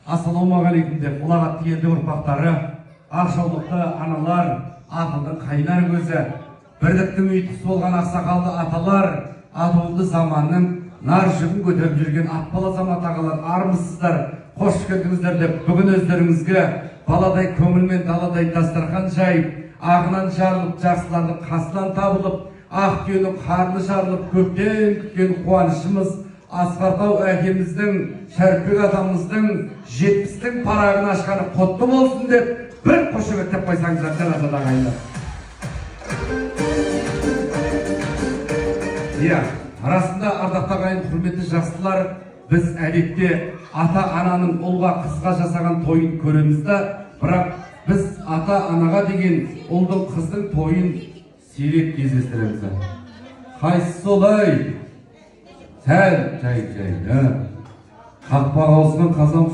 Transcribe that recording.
ассалаумағалейкум деп ұлағатты елдің ұрпақтары, ақжаулықты аналар, ақылдың қайнар көзі, бірліктің ұйытқысы болған ақсақалды аталар, атаулы заманның нар жүгін көтеріп жүрген атпала замат ағалар, армысыздар, қош келдіңіздер деп бүгін өздеріңізге баладай көңілмен даладай дастархан жайып, ағынан жарылып, жақсылардың қасынан табылып, ақ түйенің қарны жарылып, көптен күткен қуанышымыз Асқартау әкеміздің, Шәріпбек атамыздың 70-тің парағын ашқаны құтты болсын деп бір қошеметтеп қойсаңыздар жаназада ағайындар. Иә, арасында ардақты ағайын, құрметті жақсылар, біз әдетте ата-ананың ұлға қызға жасаған тойын көреміз да, бірақ біз ата-анаға деген ұлдың қыздың тойын сирек кездестіреміз. Қайсы солай? Сәл жай, қақпақ аузынан қазан